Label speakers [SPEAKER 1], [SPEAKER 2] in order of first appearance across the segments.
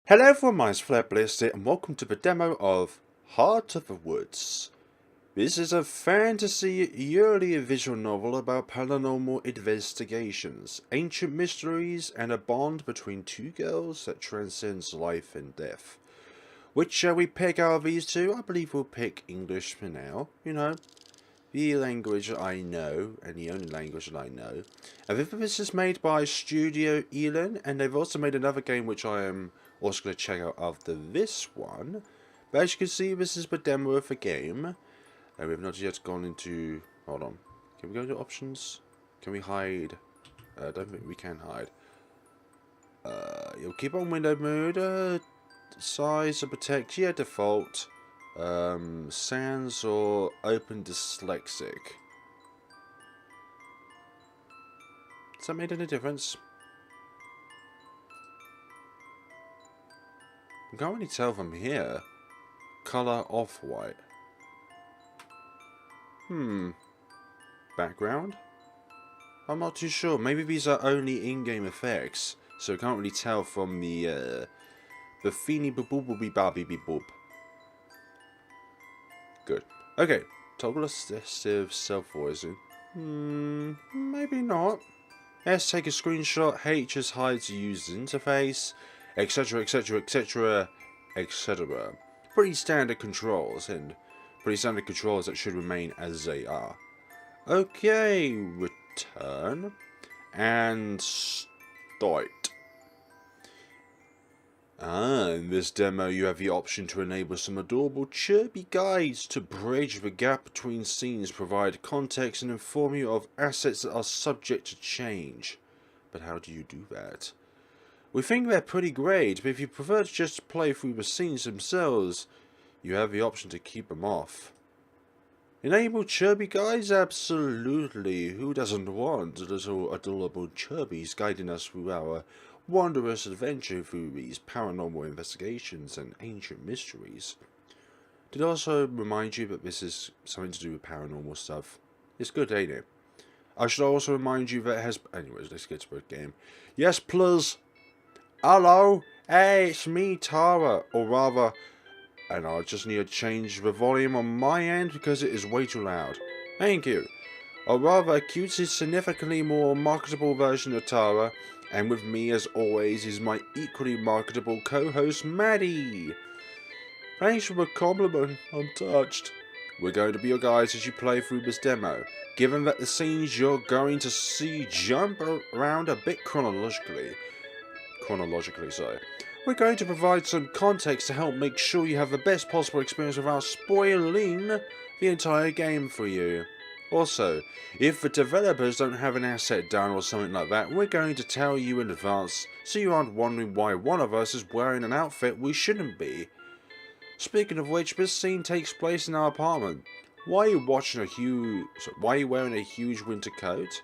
[SPEAKER 1] Hello everyone, my name's FlareBlitzed and welcome to the demo of Heart of the Woods. This is a fantasy Yuri visual novel about paranormal investigations, ancient mysteries, and a bond between two girls that transcends life and death. Which shall we pick out of these two? I believe we'll pick English for now, the language I know, and the only language that I know. And this is made by Studio Elan, and they've also made another game which I am also going to check out after this one. But as you can see, this is the demo of the game. And we've not yet gone into... Hold on. Can we go into options? Can we hide? I don't think we can hide. You'll keep on window mode. Size or protect. Yeah, default. Sans or open dyslexic. Does that make any difference? I can't really tell from here. Color off-white. Background? I'm not too sure. Maybe these are only in-game effects, so I can't really tell from the feeny booby babby boob. Good. Okay. Toggle assistive self-voicing. Maybe not. S, take a screenshot. H just hides user interface. Etc, etc, etc, etc. Pretty standard controls, that should remain as they are. Okay, return and start. In this demo you have the option to enable some adorable chirpy guides to bridge the gap between scenes, provide context and inform you of assets that are subject to change. But how do you do that? We think they're pretty great, but if you prefer to just play through the scenes themselves, you have the option to keep them off. Enable chirpy guides? Absolutely. Who doesn't want little adorable chirpies guiding us through our wondrous adventure through these paranormal investigations and ancient mysteries? Did I also remind you that this is something to do with paranormal stuff? It's good, ain't it? I should also remind you that it has... Anyways, let's get to the game. Yes, please. Hello, hey, it's me, Tara, or rather, and I just need to change the volume on my end because it is way too loud. Thank you. Or rather, a cutesy, significantly more marketable version of Tara, and with me as always is my equally marketable co-host Maddie. Thanks for the compliment, I'm touched. We're going to be your guides as you play through this demo, given that the scenes you're going to see jump around a bit chronologically, sorry. We're going to provide some context to help make sure you have the best possible experience without spoiling the entire game for you. Also, if the developers don't have an asset down or something like that, we're going to tell you in advance so you aren't wondering why one of us is wearing an outfit we shouldn't be. Speaking of which, this scene takes place in our apartment. Why are you wearing a huge winter coat?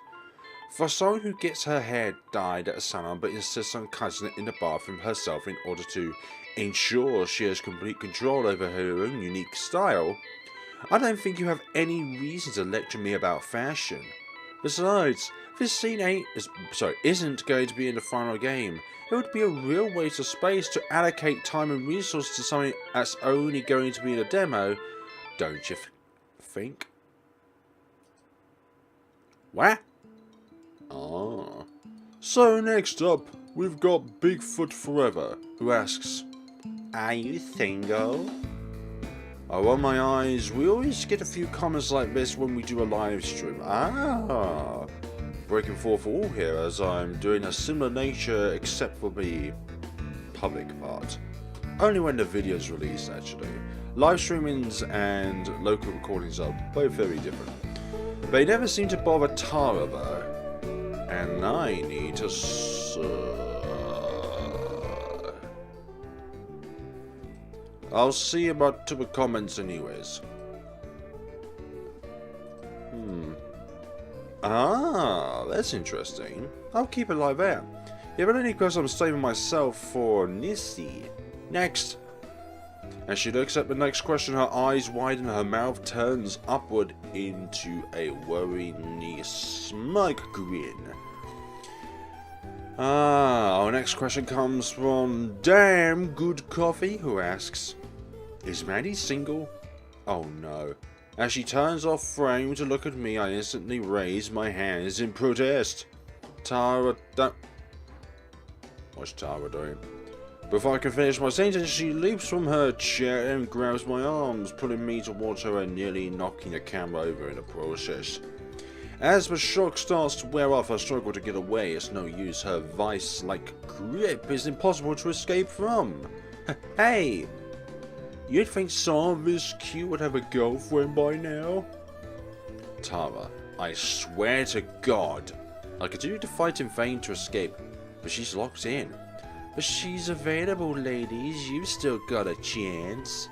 [SPEAKER 1] For someone who gets her hair dyed at a salon but insists on cutting it in the bathroom herself in order to ensure she has complete control over her own unique style, I don't think you have any reason to lecture me about fashion. Besides, this scene isn't going to be in the final game. It would be a real waste of space to allocate time and resources to something that's only going to be in a demo, don't you think? What? Ah. So next up, we've got Bigfoot Forever, who asks, are you single? I roll my eyes. We always get a few comments like this when we do a live stream. Ah. Breaking fourth wall here as I'm doing a similar nature except for the public part. Only when the video's released actually. Live streamings and local recordings are both very different. They never seem to bother Tara though. And I need to I'll see about to the comments anyways. Ah, that's interesting. I'll keep it like that. Yeah, but only because I'm saving myself for Nissy. Next. As she looks at the next question, her eyes widen, her mouth turns upward into a worryingly smug grin. Our next question comes from Damn Good Coffee, who asks, is Maddie single? Oh no. As she turns off frame to look at me, I instantly raise my hands in protest. Tara, don't... What's Tara doing? Before I can finish my sentence, she leaps from her chair and grabs my arms, pulling me towards her and nearly knocking the camera over in the process. As the shock starts to wear off, I struggle to get away. It's no use. Her vice-like grip is impossible to escape from. Hey! You'd think someone this cute would have a girlfriend by now? Tara, I swear to God. I continue to fight in vain to escape, but she's locked in. But she's available, ladies. You've still got a chance.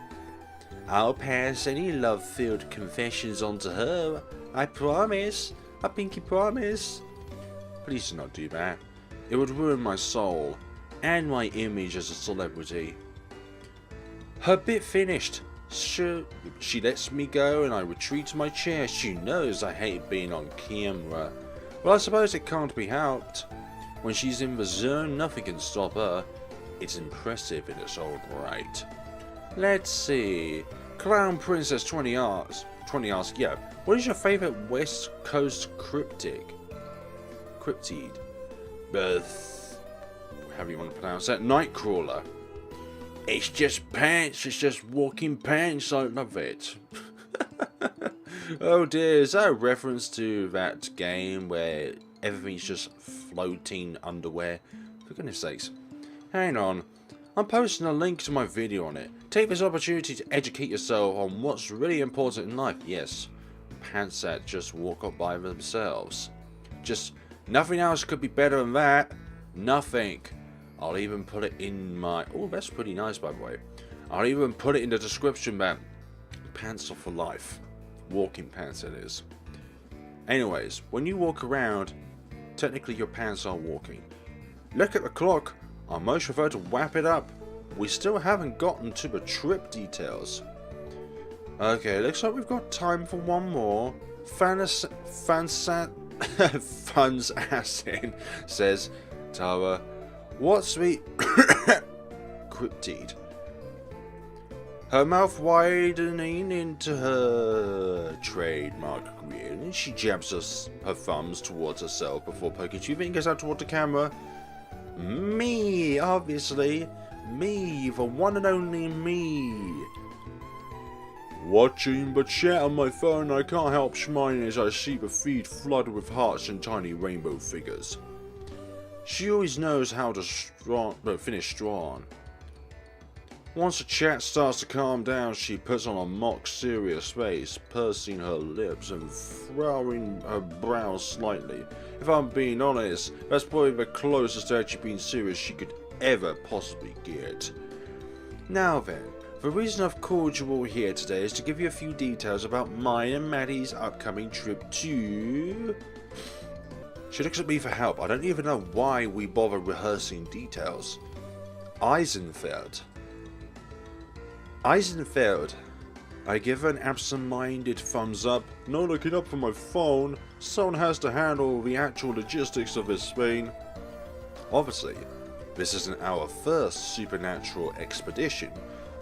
[SPEAKER 1] I'll pass any love-filled confessions on to her. I promise. I pinky promise. Please do not do that. It would ruin my soul and my image as a celebrity. Her bit finished. She lets me go and I retreat to my chair. She knows I hate being on camera. Well, I suppose it can't be helped. When she's in the zone, nothing can stop her. It's impressive in its own right. Let's see. Clown Princess 20 asks, yeah, what is your favourite West Coast cryptid? However you want to pronounce that. Nightcrawler. It's just pants. It's just walking pants. I love it. Oh dear, is that a reference to that game where everything's just floating underwear? For goodness sakes. Hang on. I'm posting a link to my video on it. Take this opportunity to educate yourself on what's really important in life. Yes, pants that just walk up by themselves. Just nothing else could be better than that. Nothing. I'll even put it in my... Oh, that's pretty nice, by the way. I'll even put it in the description, man. Pants are for life. Walking pants, it is. Anyways, when you walk around, technically your pants are walking. Look at the clock. I most prefer to wrap it up. We still haven't gotten to the trip details. Okay, looks like we've got time for one more. Fun's Assassin says, Tara, what's the cryptid? Her mouth widening into her trademark grin, she jabs her thumbs towards herself before poking two fingers out toward the camera. Me, obviously. Me, the one and only me. Watching the chat on my phone, I can't help smiling as I see the feed flooded with hearts and tiny rainbow figures. She always knows how to finish strong. Once the chat starts to calm down, she puts on a mock serious face, pursing her lips and furrowing her brows slightly. If I'm being honest, that's probably the closest to actually being serious she could ever possibly get. Now then, the reason I've called you all here today is to give you a few details about mine and Maddie's upcoming trip to... She looks at me for help. I don't even know why we bother rehearsing details. Eysenfeld. I give an absent-minded thumbs up, not looking up from my phone. Someone has to handle the actual logistics of this thing. Obviously, this isn't our first supernatural expedition.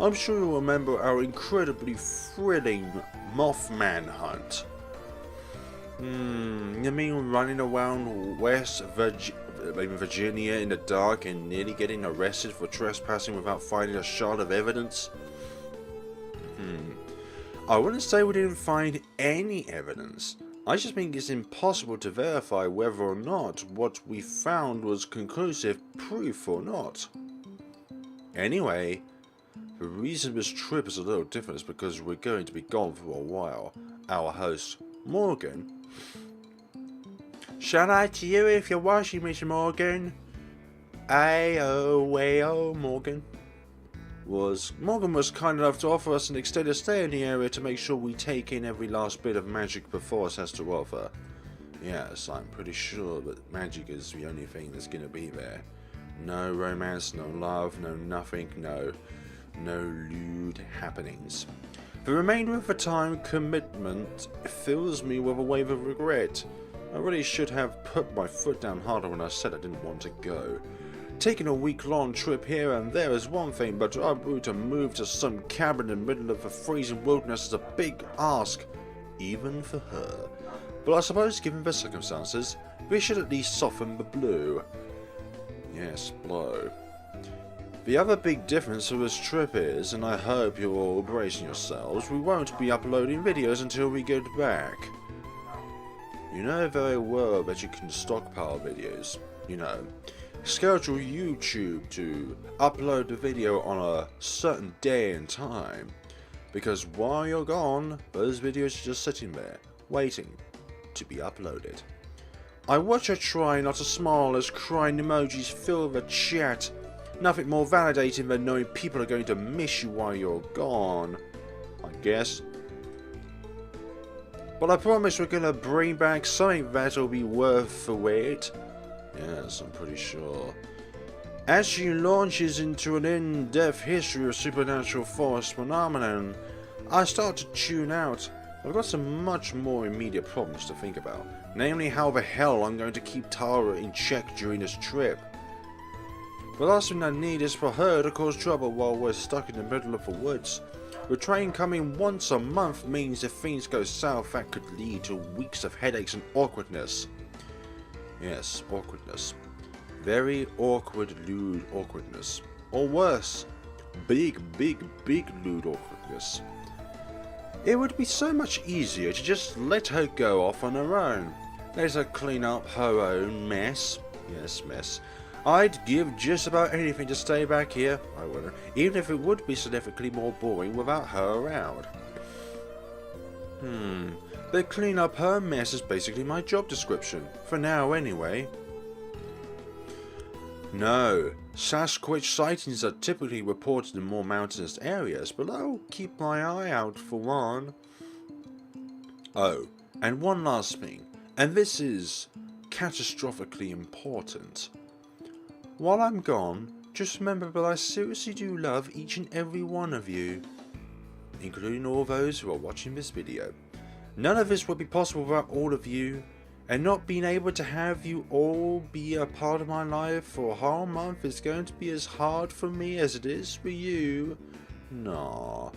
[SPEAKER 1] I'm sure you'll remember our incredibly thrilling Mothman hunt. You mean running around West Virginia in the dark and nearly getting arrested for trespassing without finding a shard of evidence? I wouldn't say we didn't find any evidence. I just think it's impossible to verify whether or not what we found was conclusive proof or not. Anyway, the reason this trip is a little different is because we're going to be gone for a while. Our host, Morgan. Shout out to you if you're watching, Mr. Morgan. Ayo, Morgan. Morgan was kind enough to offer us an extended stay in the area to make sure we take in every last bit of magic the forest has to offer. Yes, I'm pretty sure that magic is the only thing that's going to be there. No romance, no love, no nothing, no lewd happenings. The remainder of the time commitment fills me with a wave of regret. I really should have put my foot down harder when I said I didn't want to go. Taking a week-long trip here and there is one thing, but to move to some cabin in the middle of a freezing wilderness is a big ask, even for her. But I suppose, given the circumstances, we should at least soften the blow. Yes, blow. The other big difference with this trip is, and I hope you're all bracing yourselves, we won't be uploading videos until we get back. You know very well that you can stockpile videos, you know. Schedule YouTube to upload the video on a certain day and time, because while you're gone, those videos are just sitting there, waiting to be uploaded. I watch her try not to smile as crying emojis fill the chat. Nothing more validating than knowing people are going to miss you while you're gone, I guess. But I promise we're going to bring back something that'll be worth the wait. Yes, I'm pretty sure. As she launches into an in-depth history of supernatural force phenomenon, I start to tune out. I've got some much more immediate problems to think about, namely how the hell I'm going to keep Tara in check during this trip. The last thing I need is for her to cause trouble while we're stuck in the middle of the woods. The train coming once a month means if things go south, that could lead to weeks of headaches and awkwardness. Yes, awkwardness. Very awkward, lewd awkwardness. Or worse, big lewd awkwardness. It would be so much easier to just let her go off on her own. Let her clean up her own mess. Yes, mess. I'd give just about anything to stay back here, I wouldn't, even if it would be significantly more boring without her around. But clean up her mess is basically my job description, for now anyway. No, Sasquatch sightings are typically reported in more mountainous areas, but I'll keep my eye out for one. Oh, and one last thing, and this is catastrophically important. While I'm gone, just remember that I seriously do love each and every one of you, including all those who are watching this video. None of this would be possible without all of you, and not being able to have you all be a part of my life for a whole month is going to be as hard for me as it is for you. Nah,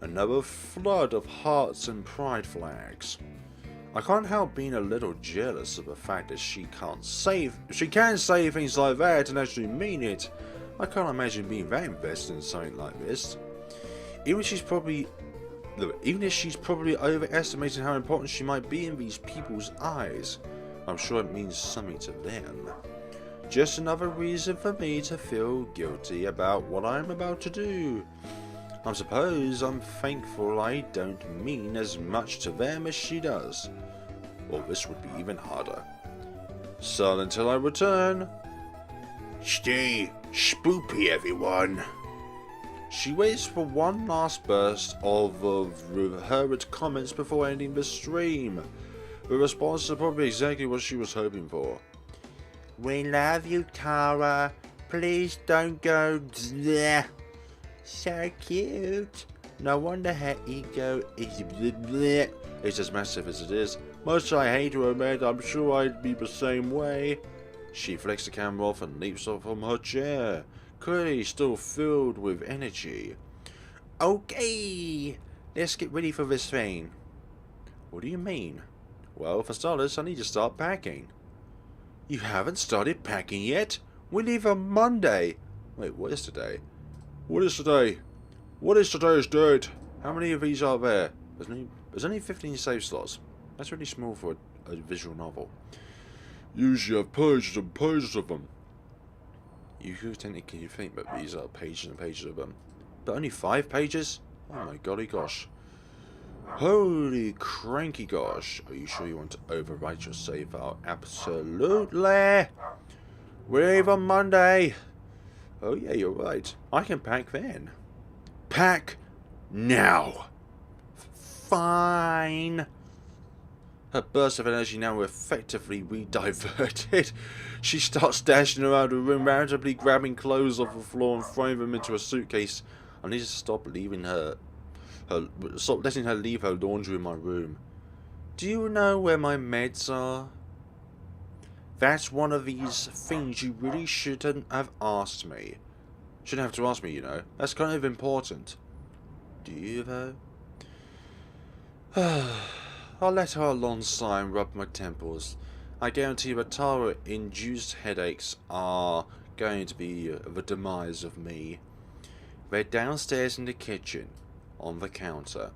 [SPEAKER 1] another flood of hearts and pride flags. I can't help being a little jealous of the fact that she can say things like that and actually mean it. I can't imagine being that invested in something like this. Even if she's probably overestimating how important she might be in these people's eyes, I'm sure it means something to them. Just another reason for me to feel guilty about what I'm about to do. I suppose I'm thankful I don't mean as much to them as she does, or this would be even harder. So until I return, stay spoopy, everyone. She waits for one last burst of rehearsed comments before ending the stream. The response is probably exactly what she was hoping for. We love you, Tara. Please don't go bleh. So cute. No wonder her ego is bleh. It's as massive as it is. Much I hate to admit, I'm sure I'd be the same way. She flicks the camera off and leaps off from her chair, clearly still filled with energy. Okay, let's get ready for this thing. What do you mean? Well, for starters, I need to start packing. You haven't started packing yet? We leave on Monday. Wait, what is today? What is today? What is today's date? How many of these are there? There's only 15 save slots. That's really small for a visual novel. Usually have pages and pages of them. You could technically think that these are pages and pages of them. But only 5 pages? Oh my golly gosh. Holy cranky gosh. Are you sure you want to overwrite your save file? Absolutely. We leave on Monday. Oh yeah, you're right. I can pack then. Pack now. Fine. Her burst of energy now effectively rediverted. She starts dashing around the room, randomly grabbing clothes off the floor and throwing them into a suitcase. I need to stop letting her leave her laundry in my room. Do you know where my meds are? That's one of these things you really shouldn't have asked me. Shouldn't have to ask me, you know. That's kind of important. Do you, though? I'll let our long sigh rub my temples. I guarantee that Tara-induced headaches are going to be the demise of me. They're downstairs in the kitchen, on the counter.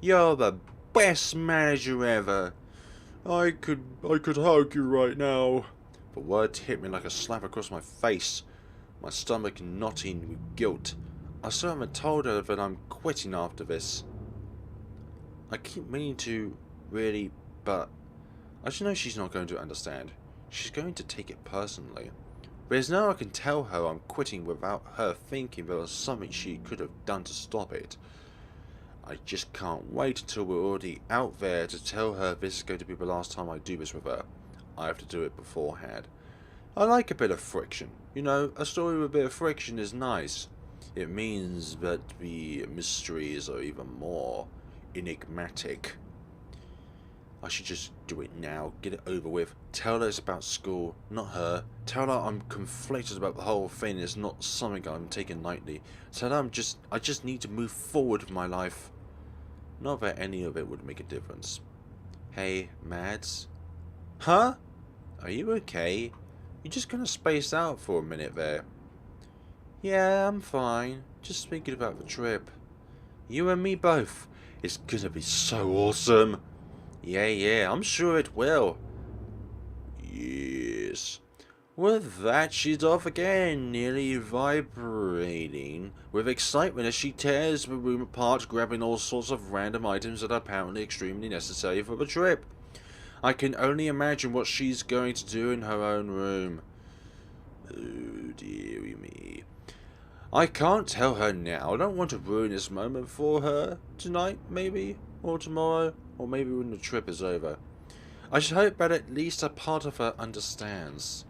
[SPEAKER 1] You're the best manager ever. I could hug you right now. The words hit me like a slap across my face, my stomach knotting with guilt. I still haven't told her that I'm quitting after this. I keep meaning to, really, but I just know she's not going to understand. She's going to take it personally. There's no way I can tell her I'm quitting without her thinking there was something she could have done to stop it. I just can't wait until we're already out there to tell her this is going to be the last time I do this with her. I have to do it beforehand. I like a bit of friction. You know, a story with a bit of friction is nice. It means that the mysteries are even more enigmatic. I should just do it now, get it over with. Tell her it's about school, not her. Tell her I'm conflicted about the whole thing. It's not something I'm taking lightly. Tell her I just need to move forward with my life. Not that any of it would make a difference. Hey, Mads? Huh? Are you okay? You just kinda spaced out for a minute there. Yeah, I'm fine. Just thinking about the trip. You and me both. It's gonna be so awesome. Yeah, I'm sure it will. Yes. With that, she's off again, nearly vibrating with excitement as she tears the room apart, grabbing all sorts of random items that are apparently extremely necessary for the trip. I can only imagine what she's going to do in her own room. Oh, dearie me. I can't tell her now. I don't want to ruin this moment for her. Tonight, maybe? Or tomorrow? Or maybe when the trip is over. I should hope that at least a part of her understands.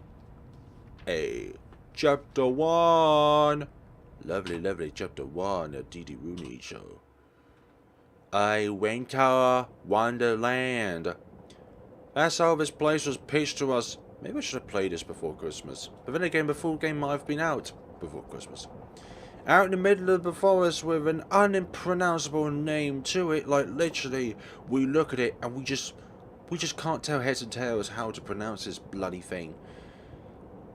[SPEAKER 1] Hey, Chapter 1! Lovely, Chapter 1 of Didi Rooney Show. A Winter Wonderland. That's how this place was pitched to us. Maybe I should have played this before Christmas. But then again, the full game might have been out before Christmas. Out in the middle of the forest with an unpronounceable name to it, like literally, we look at it and we just can't tell heads and tails how to pronounce this bloody thing.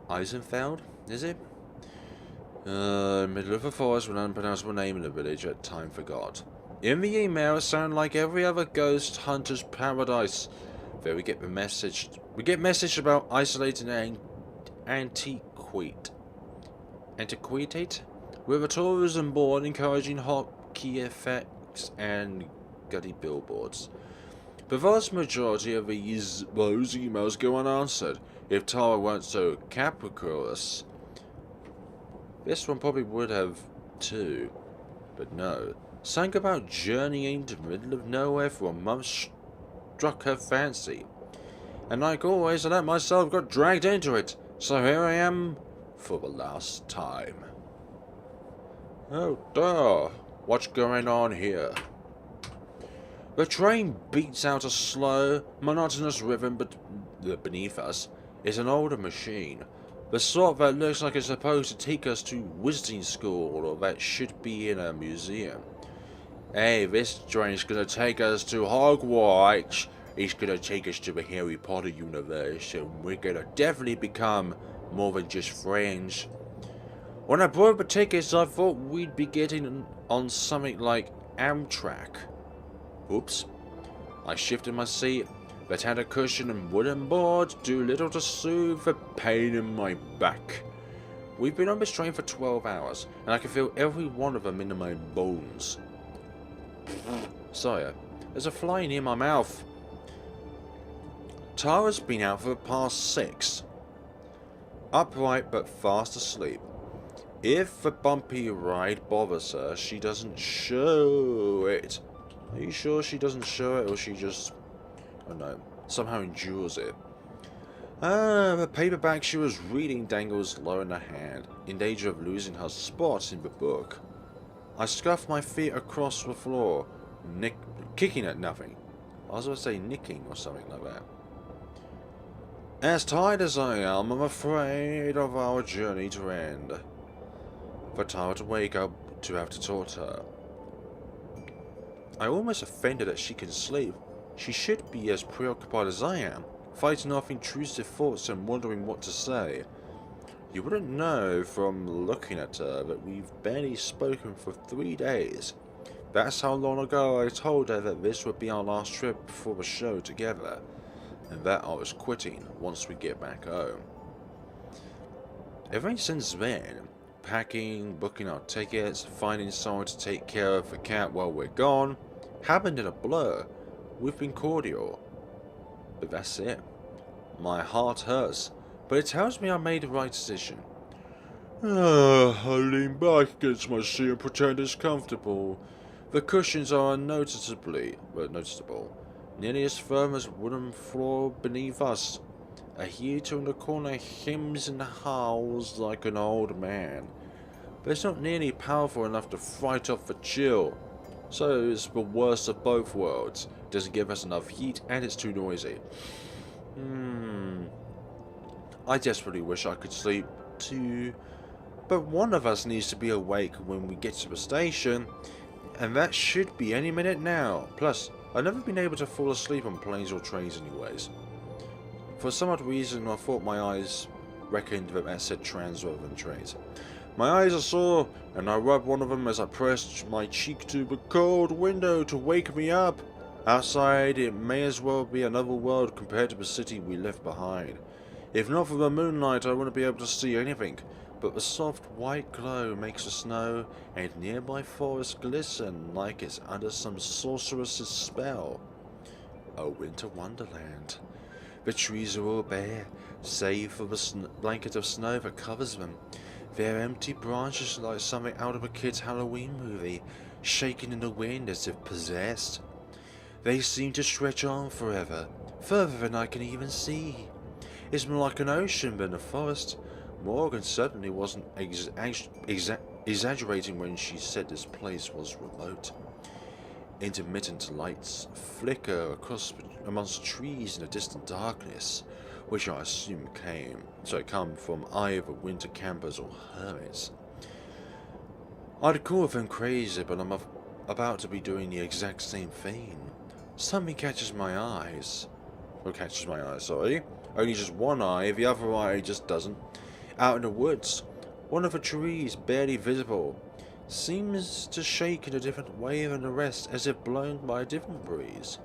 [SPEAKER 1] Eysenfeld, is it? Middle of the forest with an unpronounceable name in the village at time forgot. In the email, it sounded like every other ghost hunter's paradise. There we get the message. We get message about isolating an antiquated, with a tourism board encouraging hockey effects and gutty billboards. The vast majority of those emails go unanswered. If Tara weren't so capricious, this one probably would have too. But no. Something about journeying to the middle of nowhere for a month struck her fancy. And like always, I let myself get dragged into it. So here I am for the last time. Oh, duh. What's going on here? The train beats out a slow, monotonous rhythm beneath us. It's an older machine. The sort that looks like it's supposed to take us to wizarding school or that should be in a museum. Hey, this train's gonna take us to Hogwarts. It's gonna take us to the Harry Potter universe, and we're gonna definitely become more than just friends. When I bought the tickets, I thought we'd be getting on something like Amtrak. Oops. I shifted my seat, that had a cushion and wooden boards, do little to soothe the pain in my back. We've been on this train for 12 hours, and I can feel every one of them in my bones. Sire, there's a fly near my mouth. Tara's been out for the past 6. Upright but fast asleep. If the bumpy ride bothers her, she doesn't show it. Are you sure she doesn't show it, or she just, I don't know, somehow endures it? The paperback she was reading dangles low in her hand, in danger of losing her spot in the book. I scuffed my feet across the floor, kicking at nothing. I was going to say nicking or something like that. As tired as I am, I'm afraid of our journey to end. For Tara to wake up to have to talk to her. I almost offended that she can sleep. She should be as preoccupied as I am, fighting off intrusive thoughts and wondering what to say. You wouldn't know from looking at her that we've barely spoken for 3 days. That's how long ago I told her that this would be our last trip before the show together, and that I was quitting once we get back home. Everything since then, packing, booking our tickets, finding someone to take care of the cat while we're gone, happened in a blur. We've been cordial, but that's it. My heart hurts, but it tells me I made the right decision. I lean back against my seat and pretend it's comfortable. The cushions are noticeable, nearly as firm as wooden floor beneath us. A heater in the corner hems and howls like an old man, but it's not nearly powerful enough to fight off the chill. So it's the worst of both worlds. It doesn't give us enough heat and it's too noisy. I desperately wish I could sleep too, but one of us needs to be awake when we get to the station, and that should be any minute now. Plus, I've never been able to fall asleep on planes or trains anyways. For some odd reason, I thought my eyes reckoned that I said trans rather than trains. My eyes are sore, and I rubbed one of them as I pressed my cheek to the cold window to wake me up. Outside, it may as well be another world compared to the city we left behind. If not for the moonlight, I wouldn't be able to see anything, but the soft white glow makes the snow and nearby forest glisten like it's under some sorceress's spell. A winter wonderland. The trees are all bare, save for the blanket of snow that covers them. Their empty branches like something out of a kid's Halloween movie, shaking in the wind as if possessed. They seem to stretch on forever, further than I can even see. It's more like an ocean than a forest. Morgan certainly wasn't exaggerating when she said this place was remote. Intermittent lights flicker across amongst trees in the distant darkness, which I assume come from either winter campers or hermits. I'd call them crazy, but I'm about to be doing the exact same thing. Something catches my eyes. Sorry. Only just one eye, the other eye just doesn't. Out in the woods, one of the trees, barely visible, seems to shake in a different way than the rest, as if blown by a different breeze.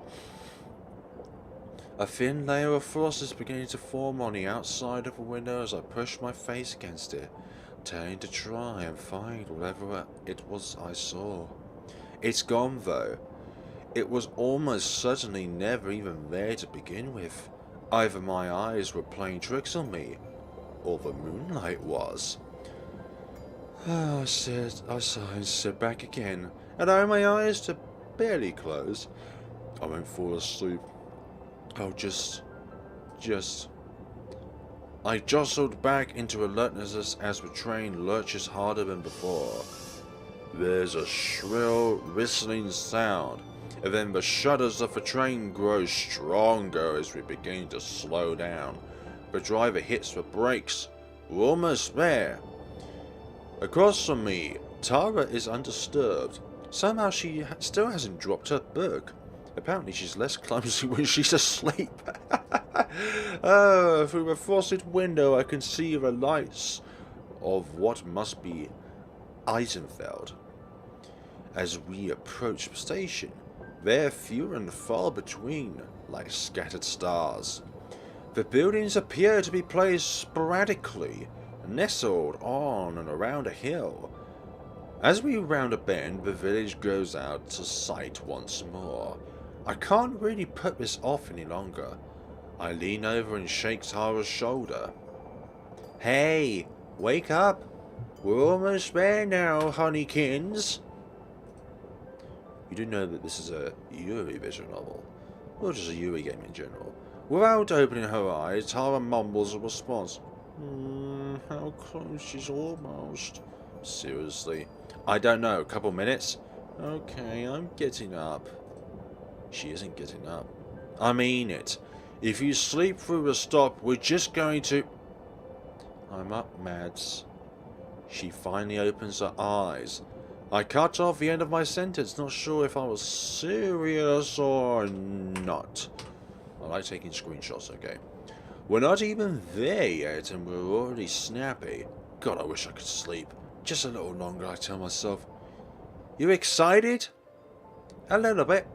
[SPEAKER 1] A thin layer of frost is beginning to form on the outside of the window as I push my face against it, turning to try and find whatever it was I saw. It's gone though. It was almost certainly never even there to begin with. Either my eyes were playing tricks on me, or the moonlight was. I sighed and sit back again, and allow my eyes to barely close. I won't fall asleep. I'll just... I jostled back into alertness as the train lurches harder than before. There's a shrill, whistling sound, and then the shudders of the train grow stronger as we begin to slow down. The driver hits the brakes. We're almost there. Across from me, Tara is undisturbed. Somehow she still hasn't dropped her book. Apparently she's less clumsy when she's asleep. Through the frosted window I can see the lights of what must be Eysenfeld. As we approach the station, they're few and far between, like scattered stars. The buildings appear to be placed sporadically, nestled on and around a hill. As we round a bend, the village goes out to sight once more. I can't really put this off any longer. I lean over and shake Tara's shoulder. Hey, wake up! We're almost there now, honeykins. You do know that this is a Yuri visual novel, or just a Yuri game in general. Without opening her eyes, Tara mumbles a response. How close she's almost. Seriously. I don't know, a couple minutes? Okay, I'm getting up. She isn't getting up. I mean it. If you sleep through a stop, we're just going to... I'm up, Mads. She finally opens her eyes. I cut off the end of my sentence, not sure if I was serious or not. I like taking screenshots, okay. We're not even there yet, and we're already snappy. God, I wish I could sleep. Just a little longer, I tell myself. You excited? A little bit.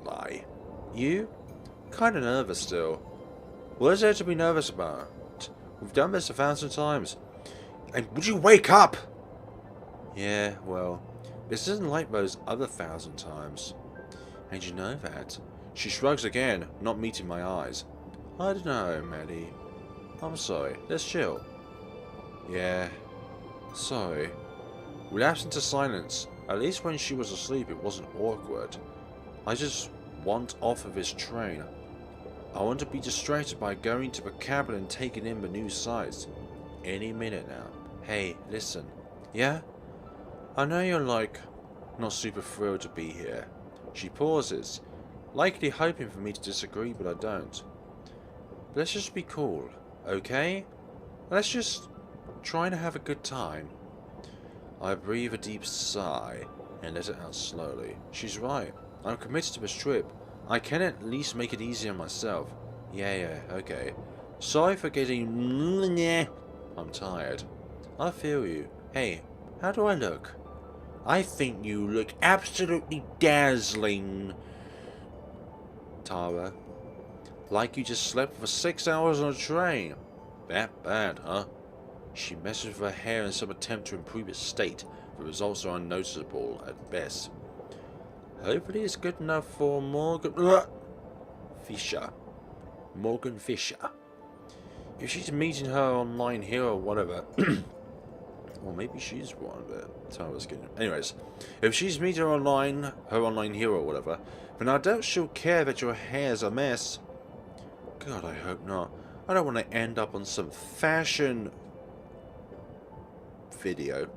[SPEAKER 1] Lie. You? Kinda nervous still. What is there to be nervous about? We've done this 1,000 times. And would you wake up? Yeah, well, this isn't like those other 1,000 times. And you know that? She shrugs again, not meeting my eyes. I don't know, Maddie. I'm sorry. Let's chill. Yeah. Sorry. We lapsed into silence. At least when she was asleep it wasn't awkward. I just want off of this train. I want to be distracted by going to the cabin and taking in the new sights. Any minute now. Hey, listen. Yeah? I know you're like, not super thrilled to be here. She pauses, likely hoping for me to disagree, but I don't. Let's just be cool, okay? Let's just try to have a good time. I breathe a deep sigh and let it out slowly. She's right. I'm committed to this trip. I can at least make it easy on myself. Yeah, okay. Sorry for getting... I'm tired. I feel you. Hey, how do I look? I think you look absolutely dazzling, Tara. Like you just slept for 6 hours on a train. That bad, huh? She messes with her hair in some attempt to improve its state. The results are unnoticeable at best. Hopefully it's good enough for Morgan Fisher. Morgan Fisher. If she's meeting her online here or whatever... Well, maybe she's one, but Tara's getting... Anyways, if she's meeting her online hero or whatever, then I doubt she'll care that your hair's a mess. God, I hope not. I don't want to end up on some fashion video.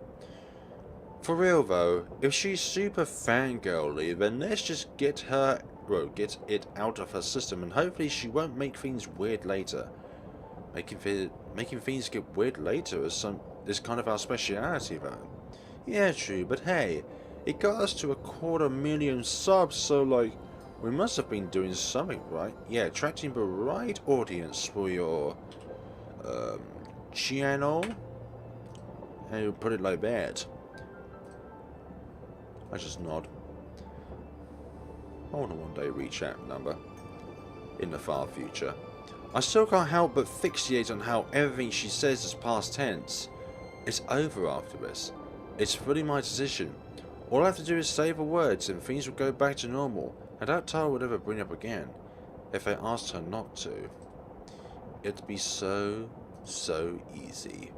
[SPEAKER 1] For real though, if she's super fangirly, then let's just get it out of her system, and hopefully she won't make things weird later. Making things get weird later is kind of our speciality though. Yeah, true, but hey, it got us to 250,000 subs, so like, we must have been doing something right. Yeah, attracting the right audience for your channel. And you put it like that. I just nod. I want to one day reach that number in the far future. I still can't help but fixate on how everything she says is past tense. It's over after this. It's fully my decision. All I have to do is say the words and things will go back to normal. I doubt Tara would ever bring up again. If I asked her not to. It'd be so easy.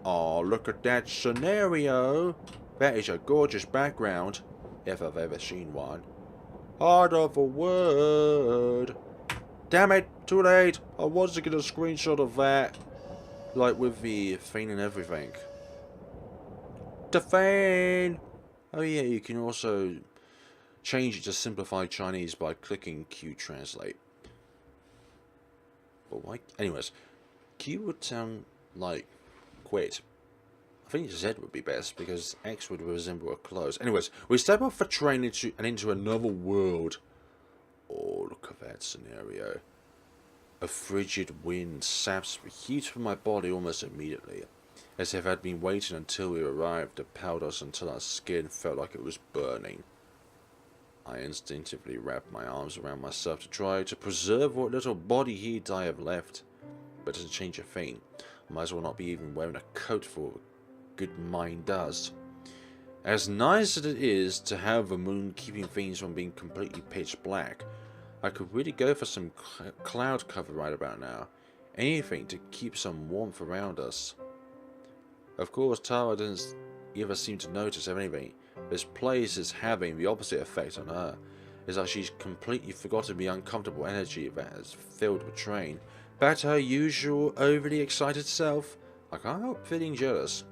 [SPEAKER 1] Oh, look at that scenario. That is a gorgeous background, if I've ever seen one. Hard of a word. Damn it, too late. I wanted to get a screenshot of that. Like with the thing and everything. The thing! Oh yeah, you can also change it to simplified Chinese by clicking Q translate. But why? Anyways, Q would sound like quit. I think Z would be best because X would resemble a close. Anyways, we step off the train into another world. Oh, look at that scenario. A frigid wind saps the heat from my body almost immediately, as if I'd been waiting until we arrived to pout us until our skin felt like it was burning. I instinctively wrapped my arms around myself to try to preserve what little body heat I have left. But to change a thing, I might as well not be even wearing a coat for what good mind does. As nice as it is to have the moon keeping things from being completely pitch black, I could really go for some cloud cover right about now. Anything to keep some warmth around us. Of course, Tara doesn't ever seem to notice anything. This place is having the opposite effect on her. It's like she's completely forgotten the uncomfortable energy that has filled the train. Back to her usual overly excited self. I can't help feeling jealous.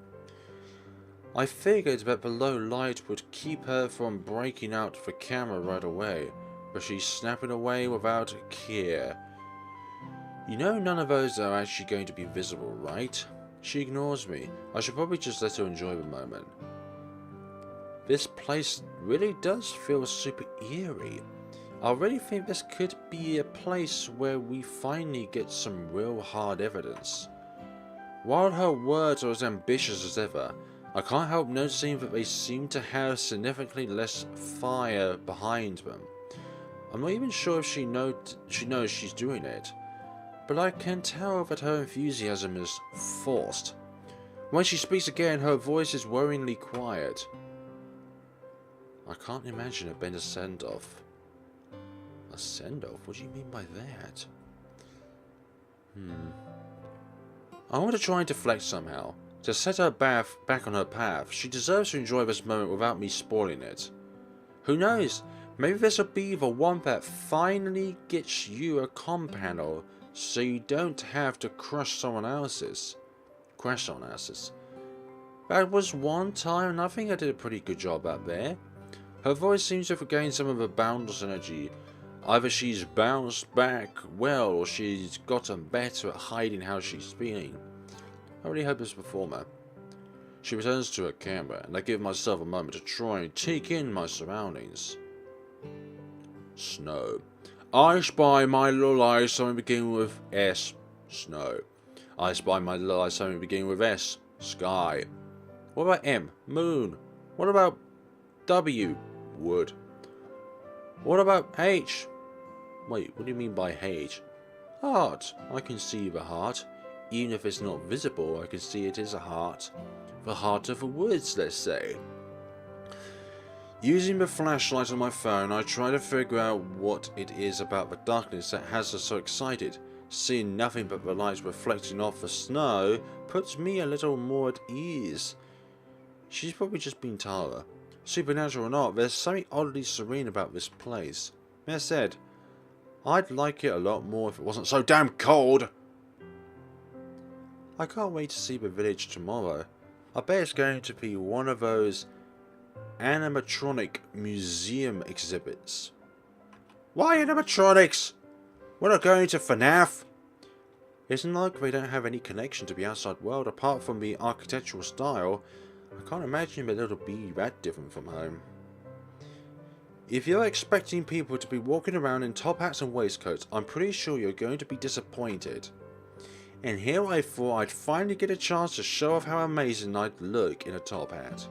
[SPEAKER 1] I figured that the low light would keep her from breaking out the camera right away. but she's snapping away without care. You know none of those are actually going to be visible, right? She ignores me. I should probably just let her enjoy the moment. This place really does feel super eerie. I really think this could be a place where we finally get some real hard evidence. While her words are as ambitious as ever, I can't help noticing that they seem to have significantly less fire behind them. I'm not even sure if she knows she's doing it, but I can tell that her enthusiasm is forced. When she speaks again, her voice is worryingly quiet. I can't imagine it being a send-off. A send-off? What do you mean by that? I want to try and deflect somehow. To set her back on her path. She deserves to enjoy this moment without me spoiling it. Who knows? Maybe this will be the one that finally gets you a comm panel so you don't have to crush someone else's. That was one time and I think I did a pretty good job up there. Her voice seems to have regained some of her boundless energy. Either she's bounced back well or she's gotten better at hiding how she's feeling. I really hope this performer. She returns to her camera and I give myself a moment to try and take in my surroundings. Snow. I spy my little eyes something beginning with S. Snow. I spy my little eyes something beginning with S. Sky. What about M? Moon. What about W? Wood. What about H? Wait, what do you mean by H? Heart. I can see the heart. Even if it's not visible, I can see it is a heart. The heart of the woods, let's say. Using the flashlight on my phone, I try to figure out what it is about the darkness that has us so excited. Seeing nothing but the lights reflecting off the snow puts me a little more at ease. She's probably just been Tara. Supernatural or not, there's something oddly serene about this place. That said, I'd like it a lot more if it wasn't so damn cold. I can't wait to see the village tomorrow. I bet it's going to be one of those animatronic museum exhibits. Why animatronics? We're not going to FNAF. Isn't like they don't have any connection to the outside world apart from the architectural style. I can't imagine that it'll be that different from home. If you're expecting people to be walking around in top hats and waistcoats, I'm pretty sure you're going to be disappointed. And here I thought I'd finally get a chance to show off how amazing I'd look in a top hat.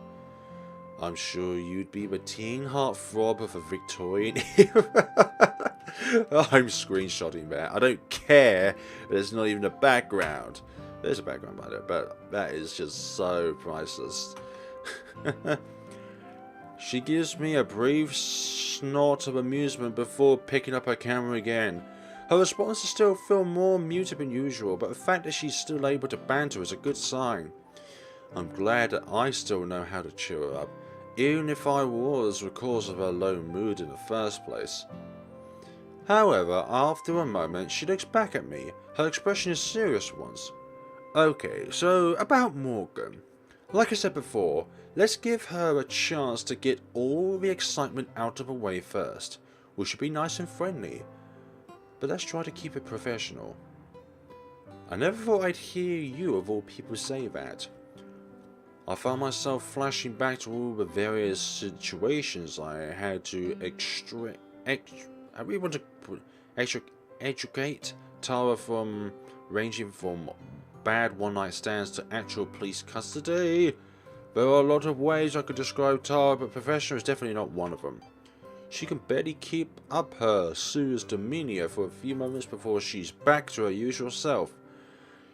[SPEAKER 1] I'm sure you'd be the teen heartthrob of a Victorian era. I'm screenshotting that. I don't care. There's not even a background. There's a background by it, but that is just so priceless. She gives me a brief snort of amusement before picking up her camera again. Her responses still feel more muted than usual, but the fact that she's still able to banter is a good sign. I'm glad that I still know how to cheer her up, even if I was the cause of her low mood in the first place. However, after a moment, she looks back at me. Her expression is serious once. Okay, so about Morgan. Like I said before, let's give her a chance to get all the excitement out of the way first. We should be nice and friendly, but let's try to keep it professional. I never thought I'd hear you of all people say that. I found myself flashing back to all the various situations I had to educate Tara from, ranging from bad one-night stands to actual police custody. There are a lot of ways I could describe Tara, but professional is definitely not one of them. She can barely keep up her Sue's demeanour for a few moments before she's back to her usual self.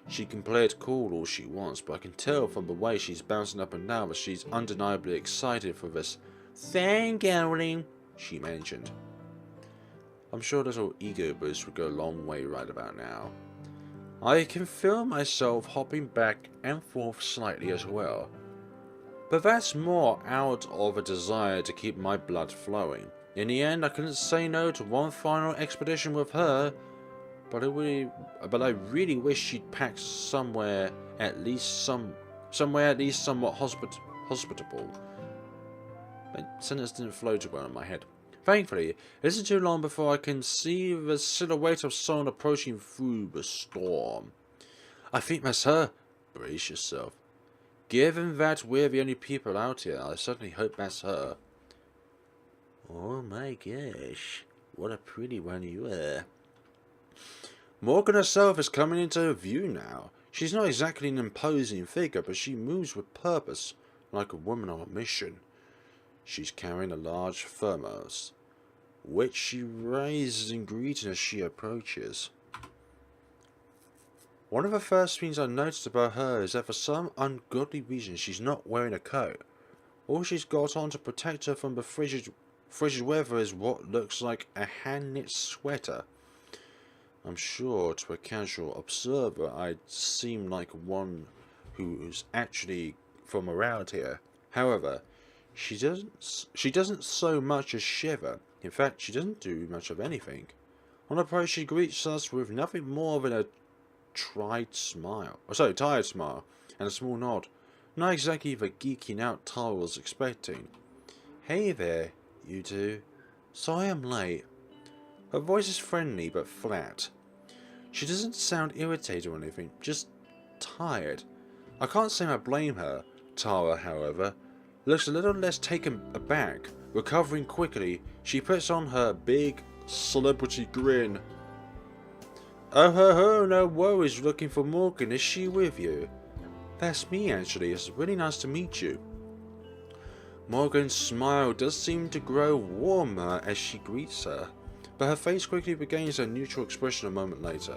[SPEAKER 1] She can play it cool all she wants, but I can tell from the way she's bouncing up and down that she's undeniably excited for this thing going she mentioned. I'm sure a little ego boost would go a long way right about now. I can feel myself hopping back and forth slightly as well. But that's more out of a desire to keep my blood flowing. In the end, I couldn't say no to one final expedition with her, but I really wish she'd packed somewhere at least somewhat hospitable. That sentence didn't flow too well in my head. Thankfully, it isn't too long before I can see the silhouette of someone approaching through the storm. I think that's her. Brace yourself. Given that we're the only people out here, I certainly hope that's her. Oh my gosh, what a pretty one you are. Morgan herself is coming into view now. She's not exactly an imposing figure, but she moves with purpose, like a woman on a mission. She's carrying a large thermos, which she raises in greeting as she approaches. One of the first things I noticed about her is that for some ungodly reason she's not wearing a coat. All she's got on to protect her from the frigid weather is what looks like a hand-knit sweater. I'm sure to a casual observer I'd seem like one who's actually from around here. However, she doesn't so much as shiver. In fact, she doesn't do much of anything. On approach, she greets us with nothing more than a tired smile, and a small nod. Not exactly the geeking out Tara was expecting. Hey there, you two. Sorry I'm late. Her voice is friendly but flat. She doesn't sound irritated or anything, just tired. I can't say I blame her. Tara, however, looks a little less taken aback. Recovering quickly, she puts on her big celebrity grin. Oh ho ho, no worries looking for Morgan, is she with you? That's me actually, it's really nice to meet you. Morgan's smile does seem to grow warmer as she greets her, but her face quickly regains a neutral expression a moment later.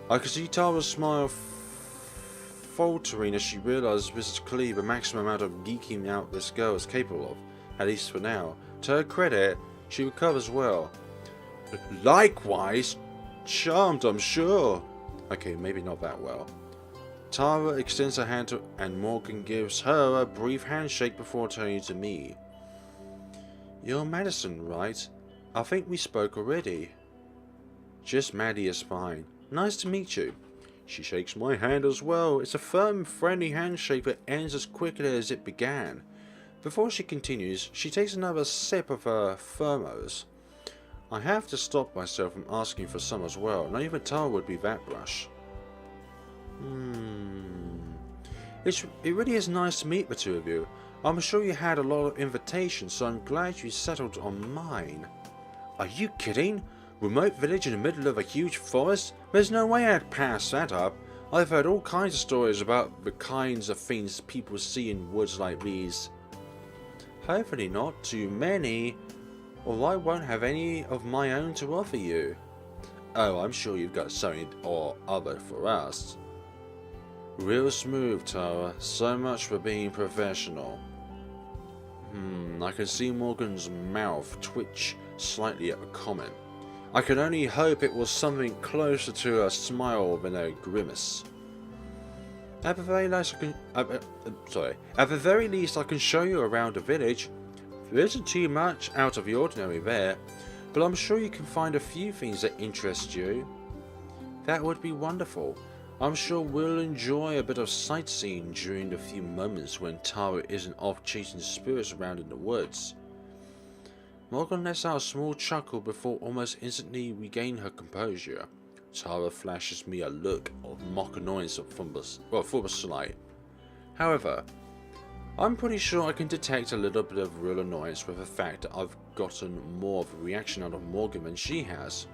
[SPEAKER 1] I can see Tara's smile faltering as she realizes this is clearly the maximum amount of geeking out this girl is capable of, at least for now. To her credit, she recovers well. Likewise, charmed, I'm sure. Okay, maybe not that well. Tara extends her hand and Morgan gives her a brief handshake before turning to me. You're Madison, right? I think we spoke already. Just Maddie is fine. Nice to meet you. She shakes my hand as well. It's a firm, friendly handshake that ends as quickly as it began. Before she continues, she takes another sip of her thermos. I have to stop myself from asking for some as well. Not even Tara would be that brush. It really is nice to meet the two of you. I'm sure you had a lot of invitations, so I'm glad you settled on mine. Are you kidding? Remote village in the middle of a huge forest? There's no way I'd pass that up. I've heard all kinds of stories about the kinds of things people see in woods like these. Hopefully not too many, or I won't have any of my own to offer you. Oh, I'm sure you've got something or other for us. Real smooth, Tara. So much for being professional. I can see Morgan's mouth twitch slightly at the comment. I can only hope it was something closer to a smile than a grimace. At the very least I can show you around the village. There isn't too much out of the ordinary there, but I'm sure you can find a few things that interest you. That would be wonderful. I'm sure we'll enjoy a bit of sightseeing during the few moments when Tara isn't off chasing spirits around in the woods. Morgan lets out a small chuckle before almost instantly regaining her composure. Tara flashes me a look of mock annoyance for the slight. However, I'm pretty sure I can detect a little bit of real annoyance with the fact that I've gotten more of a reaction out of Morgan than she has.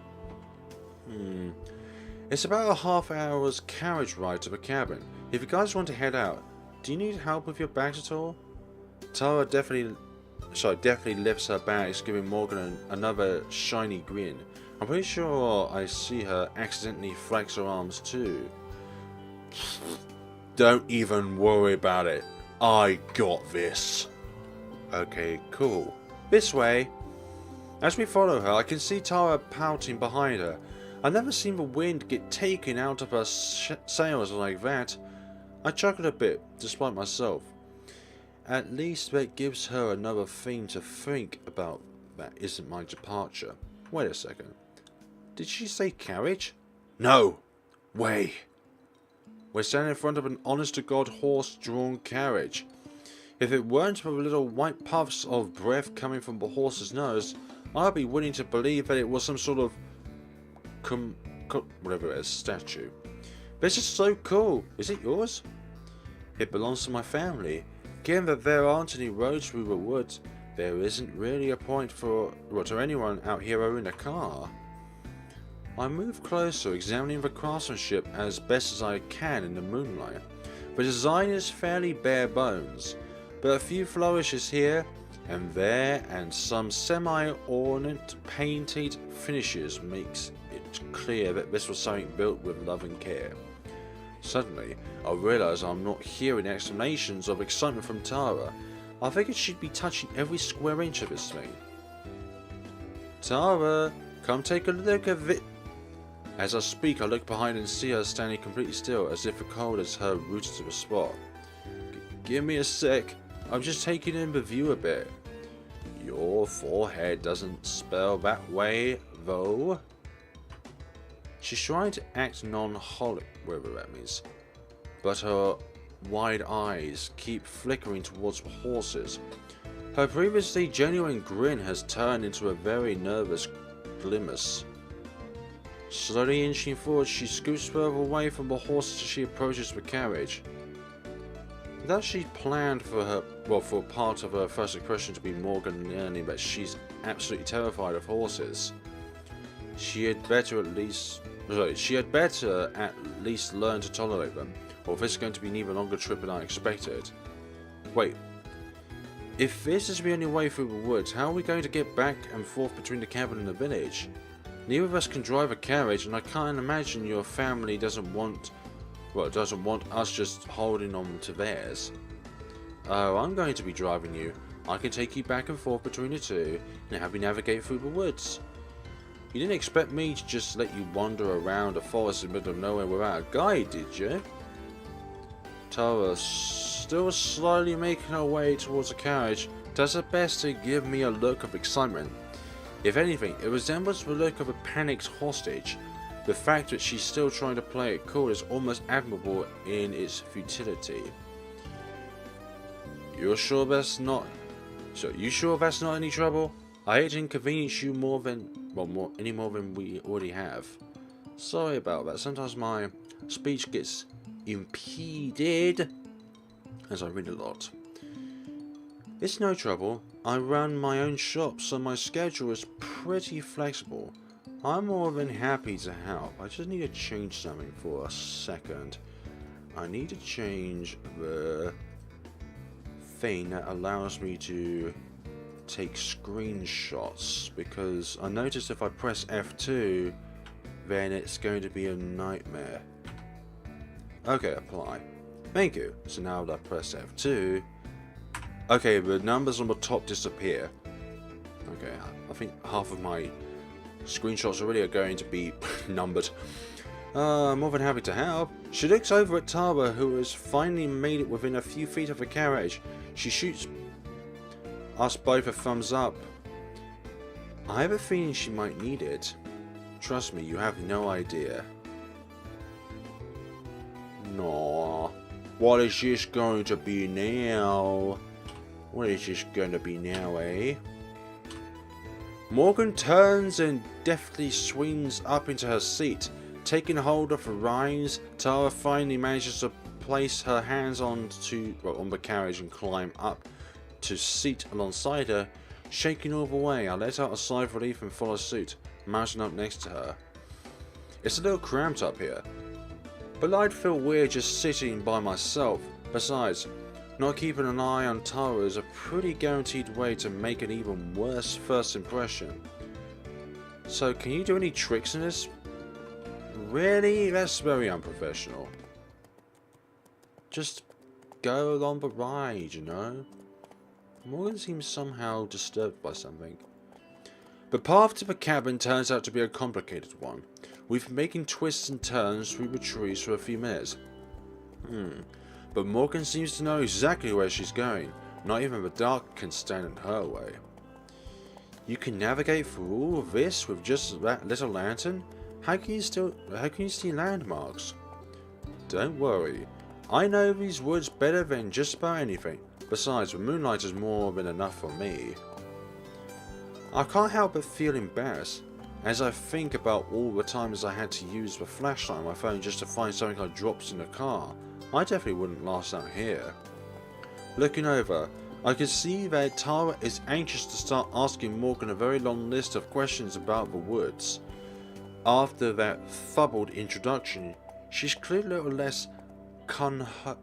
[SPEAKER 1] It's about a half-hour's carriage ride to the cabin. If you guys want to head out, do you need help with your bags at all? Tara definitely lifts her bags, giving Morgan another shiny grin. I'm pretty sure I see her accidentally flex her arms too. Don't even worry about it. I got this. Okay, cool. This way. As we follow her, I can see Tara pouting behind her. I've never seen the wind get taken out of her sails like that. I chuckled a bit, despite myself. At least that gives her another thing to think about that isn't my departure. Wait a second. Did she say carriage? No! Way! We're standing in front of an honest-to-God horse-drawn carriage. If it weren't for the little white puffs of breath coming from the horse's nose, I'd be willing to believe that it was some sort of whatever it is, statue. This is so cool. Is it yours? It belongs to my family. Given that there aren't any roads through the woods, there isn't really a point for anyone out here owning a car. I move closer, examining the craftsmanship as best as I can in the moonlight. The design is fairly bare bones, but a few flourishes here and there and some semi-ornate painted finishes makes it clear that this was something built with love and care. Suddenly, I realise I'm not hearing exclamations of excitement from Tara. I figured she'd be touching every square inch of this thing. Tara, come take a look at it. As I speak, I look behind and see her standing completely still, as if the cold has her rooted to the spot. Give me a sec. I'm just taking in the view a bit. Your forehead doesn't spell that way, though. She's trying to act non-holic, whatever that means, but her wide eyes keep flickering towards the horses. Her previously genuine grin has turned into a very nervous grimace. Slowly inching forward, she scoots further away from the horses as she approaches the carriage. Thus she planned for part of her first impression to be Morgan learning that she's absolutely terrified of horses. She had better at least learn to tolerate them, or this is going to be an even longer trip than I expected. Wait, if this is the only way through the woods, how are we going to get back and forth between the cabin and the village? Neither of us can drive a carriage, and I can't imagine your family doesn't want us just holding on to theirs. Oh, I'm going to be driving you. I can take you back and forth between the two and have you navigate through the woods. You didn't expect me to just let you wander around a forest in the middle of nowhere without a guide, did you? Tara, still slowly making her way towards the carriage, does her best to give me a look of excitement. If anything, it resembles the look of a panicked hostage. The fact that she's still trying to play it cool is almost admirable in its futility. You sure that's not any trouble? I hate to inconvenience you more than we already have. Sorry about that. Sometimes my speech gets impeded as I read a lot. It's no trouble. I run my own shop, so my schedule is pretty flexible. I'm more than happy to help. I just need to change something for a second. I need to change the thing that allows me to take screenshots, because I noticed if I press F2 then it's going to be a nightmare. Okay, apply. Thank you. So now that I press F2, okay, the numbers on the top disappear. Okay, I think half of my screenshots already are going to be numbered. I'm more than happy to help. She looks over at Tara, who has finally made it within a few feet of the carriage. She shoots us both a thumbs up. I have a feeling she might need it. Trust me, you have no idea. No. What is this going to be now? What is this going to be now, eh? Morgan turns and deftly swings up into her seat. Taking hold of the reins, Tara finally manages to place her hands on the carriage and climb up to seat alongside her. Shaking all the way, I let out a sigh of relief and follow suit, mounting up next to her. It's a little cramped up here, but I'd feel weird just sitting by myself. Besides, not keeping an eye on Tara is a pretty guaranteed way to make an even worse first impression. So, can you do any tricks in this? Really? That's very unprofessional. Just go along the ride, you know? Morgan seems somehow disturbed by something. The path to the cabin turns out to be a complicated one. We've been making twists and turns through the trees for a few minutes. But Morgan seems to know exactly where she's going. Not even the dark can stand in her way. You can navigate through all of this with just that little lantern? How can you see landmarks? Don't worry. I know these woods better than just about anything. Besides, the moonlight has more than enough for me. I can't help but feel embarrassed as I think about all the times I had to use the flashlight on my phone just to find something I dropped in the car. I definitely wouldn't last out here. Looking over, I can see that Tara is anxious to start asking Morgan a very long list of questions about the woods. After that fubbled introduction, she's clearly a little less gun-ho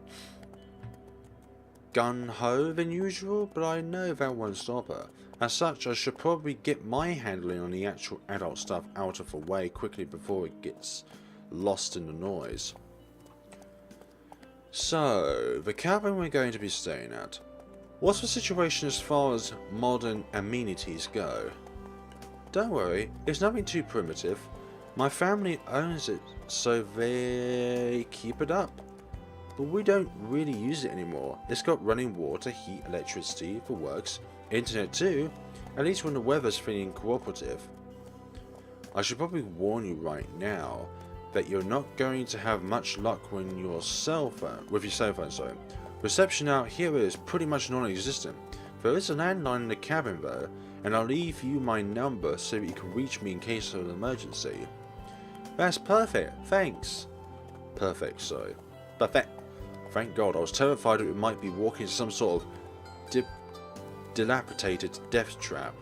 [SPEAKER 1] than usual, but I know that won't stop her. As such, I should probably get my handling on the actual adult stuff out of the way quickly before it gets lost in the noise. So, the cabin we're going to be staying at. What's the situation as far as modern amenities go? Don't worry, it's nothing too primitive. My family owns it, so they keep it up. But we don't really use it anymore. It's got running water, heat, electricity, if it works. Internet too, at least when the weather's feeling cooperative. I should probably warn you right now that you're not going to have much luck with your cell phone. Reception out here is pretty much non-existent. There is a landline in the cabin though, and I'll leave you my number so that you can reach me in case of an emergency. That's perfect, thanks. Perfect, sorry. Perfect. Thank God, I was terrified that we might be walking into some sort of dilapidated death trap.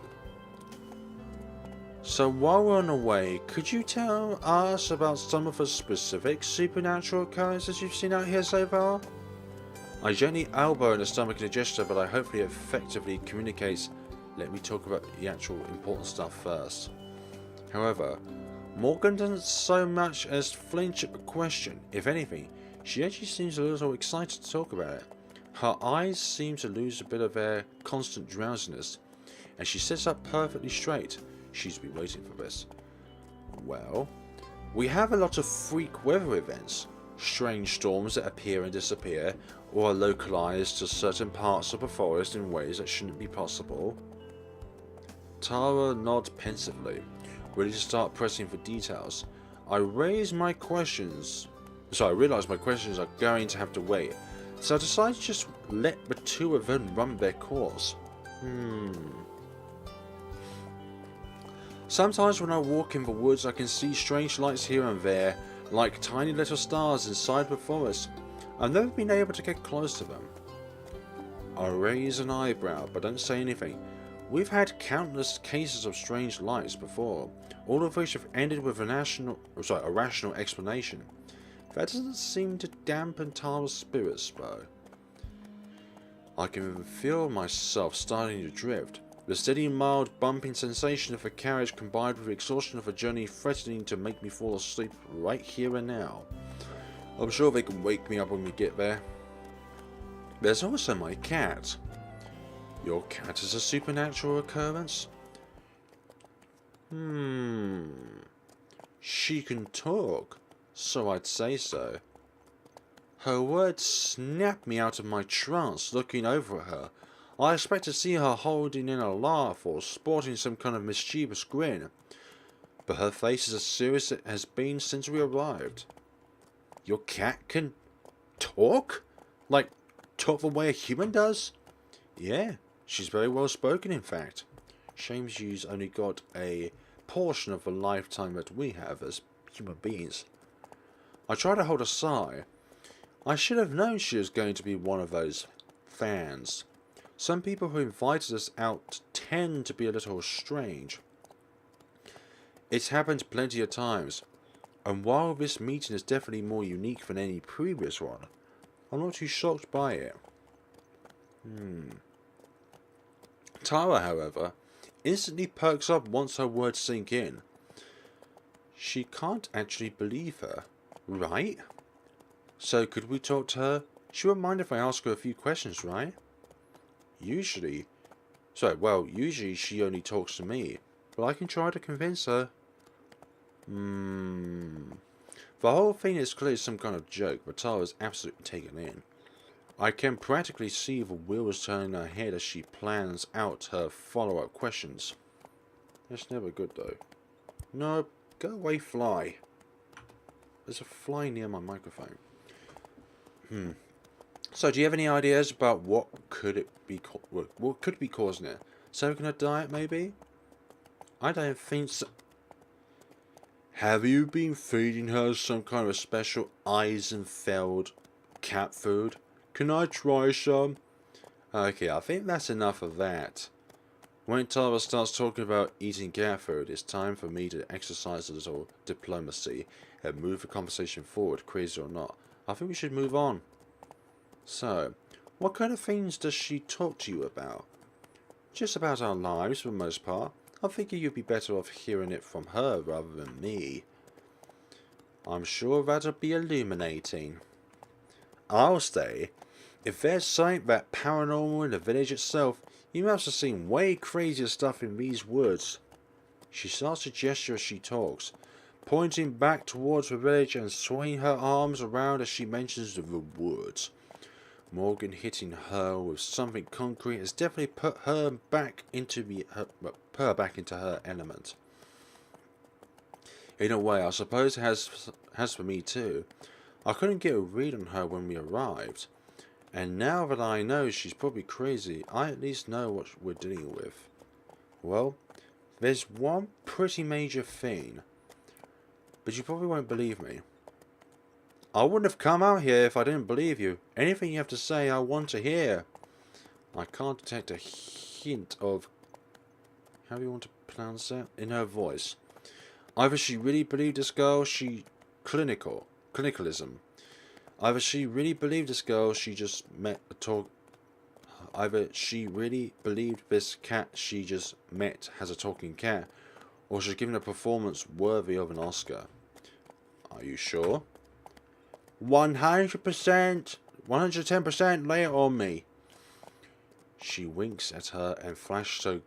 [SPEAKER 1] So while we're on the way, could you tell us about some of the specific supernatural occurrences you've seen out here so far? I gently elbow in the stomach in a gesture, but I hopefully effectively communicates, let me talk about the actual important stuff first. However, Morgan doesn't so much as flinch at the question. If anything, she actually seems a little excited to talk about it. Her eyes seem to lose a bit of their constant drowsiness, and she sits up perfectly straight. She's been waiting for this. Well, we have a lot of freak weather events. Strange storms that appear and disappear, or are localized to certain parts of the forest in ways that shouldn't be possible. Tara nods pensively, ready to start pressing for details. I realise my questions are going to have to wait, so I decide to just let the two of them run their course. Sometimes when I walk in the woods I can see strange lights here and there, like tiny little stars inside the forest. I've never been able to get close to them. I raise an eyebrow but don't say anything. We've had countless cases of strange lights before, all of which have ended with a rational explanation. That doesn't seem to dampen Tara's spirits though. I can feel myself starting to drift. The steady, mild, bumping sensation of the carriage combined with the exhaustion of the journey threatening to make me fall asleep right here and now. I'm sure they can wake me up when we get there. There's also my cat. Your cat is a supernatural occurrence? She can talk, so I'd say so. Her words snapped me out of my trance looking over at her. I expect to see her holding in a laugh or sporting some kind of mischievous grin, but her face is as serious as it has been since we arrived. Your cat can talk? Like, talk the way a human does? Yeah, she's very well spoken in fact. Shame she's only got a portion of the lifetime that we have as human beings. I try to hold a sigh. I should have known she was going to be one of those fans. Some people who invited us out tend to be a little strange. It's happened plenty of times, and while this meeting is definitely more unique than any previous one, I'm not too shocked by it. Tara, however, instantly perks up once her words sink in. She can't actually believe her, right? So could we talk to her? She won't mind if I ask her a few questions, right? Usually she only talks to me, but I can try to convince her. The whole thing is clearly some kind of joke, but Tara's absolutely taken in. I can practically see the wheels turning in her head as she plans out her follow-up questions. That's never good though. No, go away, fly. There's a fly near my microphone. So, do you have any ideas about what could it be? What could be causing it? Soaking her diet, maybe? I don't think so. Have you been feeding her some kind of special Eysenfeld cat food? Can I try some? Okay, I think that's enough of that. When Tara starts talking about eating cat food, it's time for me to exercise a little diplomacy and move the conversation forward, crazy or not. I think we should move on. So, what kind of things does she talk to you about? Just about our lives for the most part. I figure you'd be better off hearing it from her rather than me. I'm sure that'll be illuminating. I'll say, if there's something that paranormal in the village itself, you must have seen way crazier stuff in these woods. She starts to gesture as she talks, pointing back towards the village and swinging her arms around as she mentions the woods. Morgan hitting her with something concrete has definitely put her back into her element. In a way, I suppose it has for me too. I couldn't get a read on her when we arrived, and now that I know she's probably crazy, I at least know what we're dealing with. Well, there's one pretty major thing, but you probably won't believe me. I wouldn't have come out here if I didn't believe you. Anything you have to say, I want to hear. I can't detect a hint of... how do you want to pronounce that? In her voice. Either she really believed this girl, clinicalism. Either she really believed this girl she just met a talk... Either she really believed this cat she just met has a talking cat, or she's given a performance worthy of an Oscar. Are you sure? 100%, 110% lay it on me. She winks at her and flashes her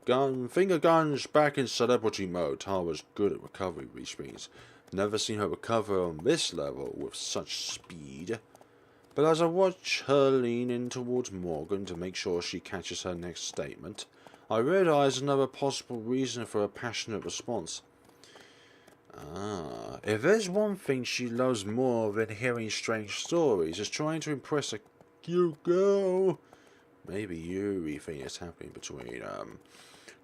[SPEAKER 1] finger guns back in celebrity mode. Tara's good at recovery restraints. Never seen her recover on this level with such speed. But as I watch her lean in towards Morgan to make sure she catches her next statement, I realise another possible reason for a passionate response. If there's one thing she loves more than hearing strange stories, is trying to impress a cute girl. Maybe Yuri thing is happening between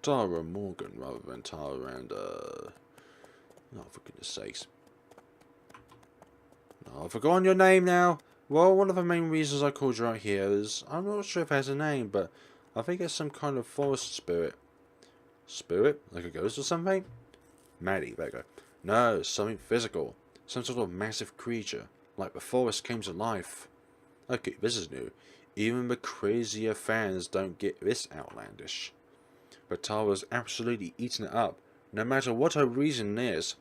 [SPEAKER 1] Tara and Morgan rather than Tara and oh, for goodness sakes. Oh, I've forgotten your name now. Well, one of the main reasons I called you out here is I'm not sure if it has a name, but I think it's some kind of forest spirit. Spirit? Like a ghost or something? Maddie, there you go. No, something physical. Some sort of massive creature. Like the forest came to life. Okay, this is new. Even the crazier fans don't get this outlandish. But Tara's absolutely eating it up, no matter what her reason is.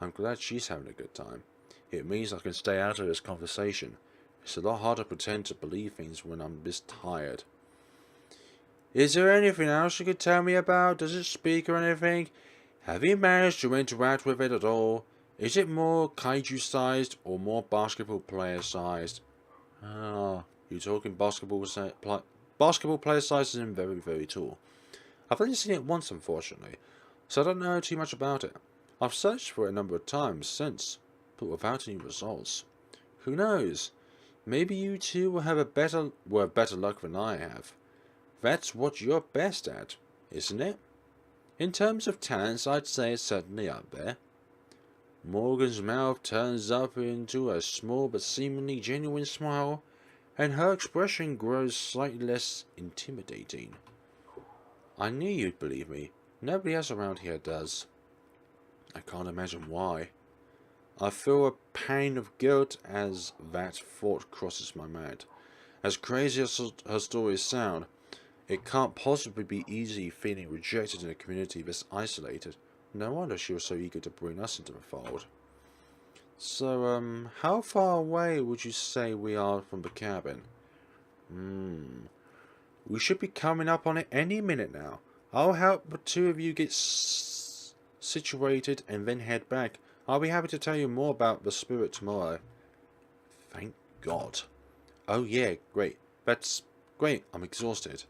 [SPEAKER 1] I'm glad she's having a good time. It means I can stay out of this conversation. It's a lot harder to pretend to believe things when I'm this tired. Is there anything else you could tell me about? Does it speak or anything? Have you managed to interact with it at all? Is it more kaiju-sized or more basketball player-sized? Ah, you're talking basketball player size isn't very, very tall. I've only seen it once, unfortunately, so I don't know too much about it. I've searched for it a number of times since, but without any results. Who knows? Maybe you two will have better luck than I have. That's what you're best at, isn't it? In terms of talents, I'd say it's certainly up there. Morgan's mouth turns up into a small but seemingly genuine smile, and her expression grows slightly less intimidating. I knew you'd believe me. Nobody else around here does. I can't imagine why. I feel a pain of guilt as that thought crosses my mind. As crazy as her stories sound, it can't possibly be easy feeling rejected in a community this isolated. No wonder she was so eager to bring us into the fold. So, how far away would you say we are from the cabin? We should be coming up on it any minute now. I'll help the two of you get situated and then head back. I'll be happy to tell you more about the spirit tomorrow. Thank God. Oh yeah, great. That's great. I'm exhausted.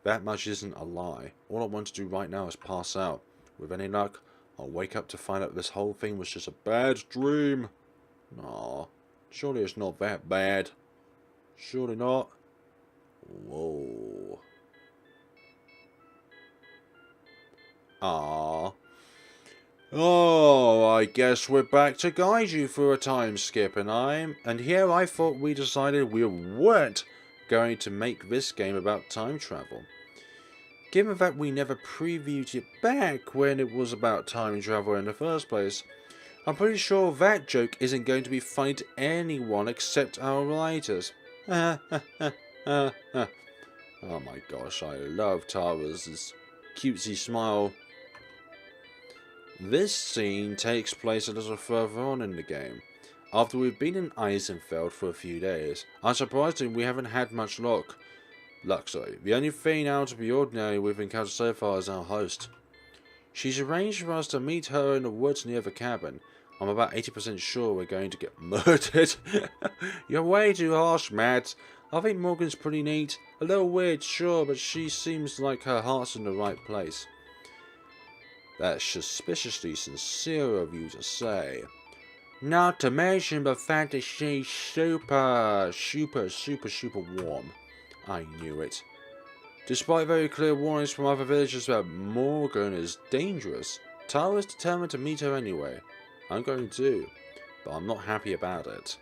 [SPEAKER 1] That much isn't a lie. All I want to do right now is pass out. With any luck, I'll wake up to find out this whole thing was just a bad dream. Aw, surely it's not that bad. Surely not. Whoa. Ah. Oh, I guess we're back to guide you through a time skip, and here I thought we decided we weren't going to make this game about time travel. Given that we never previewed it back when it was about time travel in the first place, I'm pretty sure that joke isn't going to be funny to anyone except our writers. Oh my gosh, I love Tara's cutesy smile. This scene takes place a little further on in the game. After we've been in Eysenfeld for a few days, unsurprisingly we haven't had much luck. The only thing out of the ordinary we've encountered so far is our host. She's arranged for us to meet her in the woods near the cabin. I'm about 80% sure we're going to get murdered. You're way too harsh, Matt. I think Morgan's pretty neat. A little weird, sure, but she seems like her heart's in the right place. That's suspiciously sincere of you to say. Not to mention the fact that she's super warm. I knew it. Despite very clear warnings from other villagers that Morgan is dangerous, Tara is determined to meet her anyway. I'm going to, but I'm not happy about it.